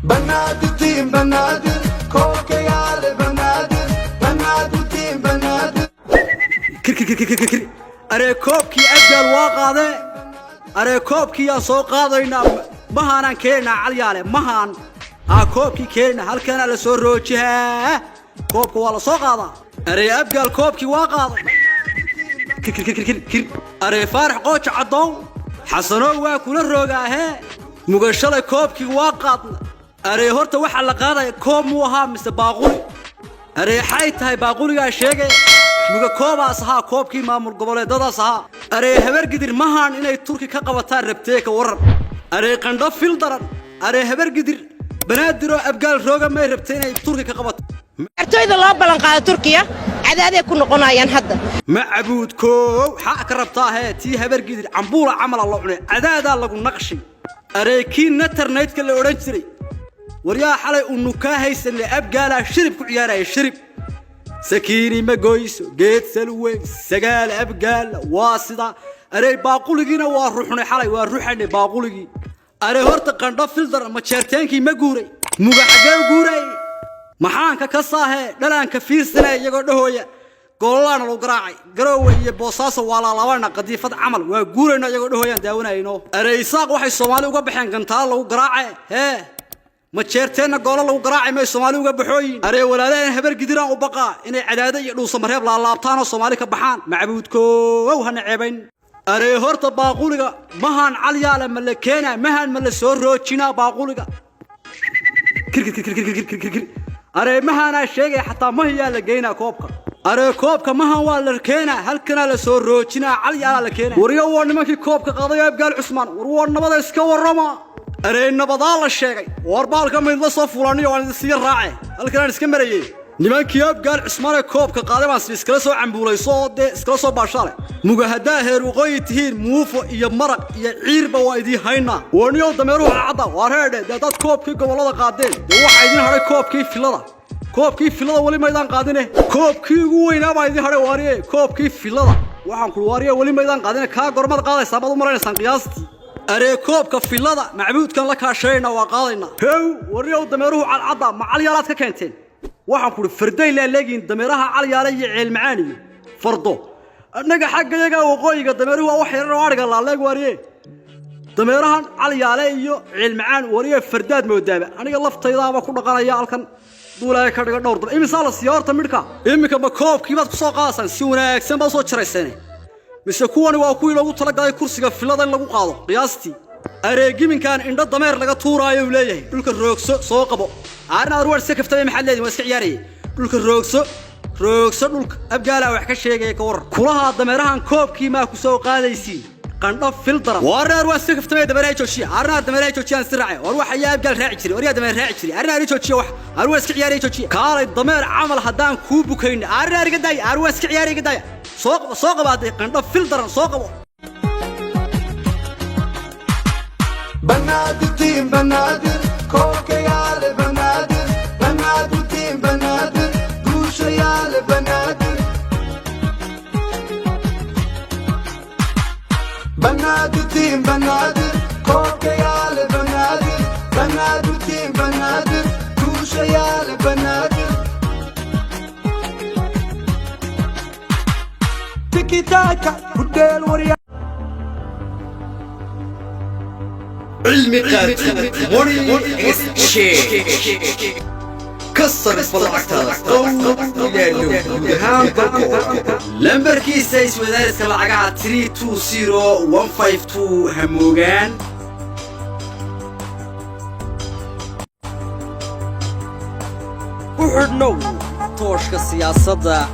بنادر بنادر كوكا يا بنادر بنادر بنادر أري كوبكي أجل واقعه أري كوبكي يا سوق هذا مهان كينا علياله مهان كوبكي كينا هل كان على سور روجها كوبك ولا سوق هذا أري أبقى كوبكي واقعه أري فارح قوش عضو حسنو وكل الرجاه مقشلة كوبكي واقعه أري هرت وحى لقاضي كوب موها مس باقولي أري حيت هاي باقولي يا شيخ مقا كوب أصها كوبكي مامور قبل دادا صها أري هبر قدر مهان إنه تركي كقبتها ربتيك ورر أري قندف فيلدرن أري هبر قدر بنادرو أبقال روغا ما ربتين تركي كقبت أرتويد الله بلنقاء تركيا عداد يكون قنايان حدا معبود كو حق ربطها تي هبر قدر عمبولة عمل الله عنه عداد الله نقشي أري كي نتر نيتك اللي أورنجري وريا حالي أنو كاهيس اللي أبقالا شرب كعيارة شرب سكيني مقويس جيت سلوي سقال أبقال واسطة أري باقولينا وروحنا حالي وروحنا باقولي أري هرت قندف فلتر ما شرتينكي مقوري موجا حجاو قوري محانك كصاه دلان كفير سنة يقول هويا قولنا لو قراعي قروي يبوساس ولا لوانا قديفة عمل وقورنا يقول هويا داونا ينو أري ساق واحد الصومالي وقبحين قنطال لو قراعي ها ما تشيرتين قول لو قراعي ما الصومالي وقبحوين أري ولا هبر قدران وبقى إن عدادة يلو سمرهب لا لابطان الصومالي كبحان معبودكو وهن عيبين أري هرت باقولك مهان عليا لما اللي كينا مهان من اللي سور روتشينا باقولك أري مهانا الشيء حتى ما هي لقينا كوبك أري كوبك مهان ولا كينا هل كنا لسور روتشينا عليا لكينا وريو نمكي كوبك قضية يبقى العثمان وريو نبض اسكو الرما أري نبضال الشيء واربالك من الصف فلاني وعند السير راعي هل كنا نسكمريه nimankii abgaal Cusmaan koobka qaaday baan iskala soo cambuulayso iskala soo baashalay mugahada heer waqooyi tihiin muufo iyo maraq iyo ciirba waa idin hayna waniyo dameeruhu cadda waa reede dad koobkii gobolada qaadeen waxa idin haray koobkii filada wali ma idin qaadine koobkii ugu weynaa baa idin haray waariye koobkii filada waxaan ku waariye wali ma idin qaadine ka gormad qaadaysa baad u maraynaysan qiyaastii أري كوبك filada macbuudkan la kaashayna waa qaadayna heew wariyo dameeruhu cadda macaliyalaad ka keenteen waxaan ku farday la leegin dameeraha caliyaale iyo ceel macaani fardo anaga xaqayaga waqooyiga dameeruhu wax yar oo ariga la leeg wariye dameerahan caliyaale iyo ceel macaan wariye fardaad moodaaba aniga laftaydaaba ku dhaqanaya halkan duulay ka dhiga dhowr dal imisa la siyaarta midka imika ma koobkii baad ku soo qaadsan si wanaagsan baad soo jaraysay mise kuwani waa kuwii lagu talagalay kursiga filada in lagu qaado qiyaastii areegiminkan indho dameer laga tuuraayo uu leeyahay dhulka roogso soo qabo aarna arwar sakaftay maxalleed waa iska ciyaarayay dhulka roogso dhulka abgaala wax ka sheegay ka war kulaha dameerahan koobkii ma ku soo qaadaysiin qandho fil daran warar waa sakaftay dameeray joojiya aarna dameeray joojiyaan siracay war waxa yaa abgaal raaci jiray war yaa dameer raaci jiray aarna joojiya wax arwa iska ciyaaray joojiya kaalay dameer amal hadaan ku bukayn aarna ariga day arwa iska ciyaaray day soo qabaaday qandho fil daran soo qabo بنادر بنادر كوكا يا بنادر بنادر بنادر دوش يا بنادر بنادر بنادر كوكا يا بنادر بنادر بنادر دوش يا بنادر تيكي تاكا بدل وريا علمي قاتل موري شيك كسر اسبوعتها قوم يا لمبركي سايس ودارس لعقا 320152 هموغان وحدنو توشك السياسة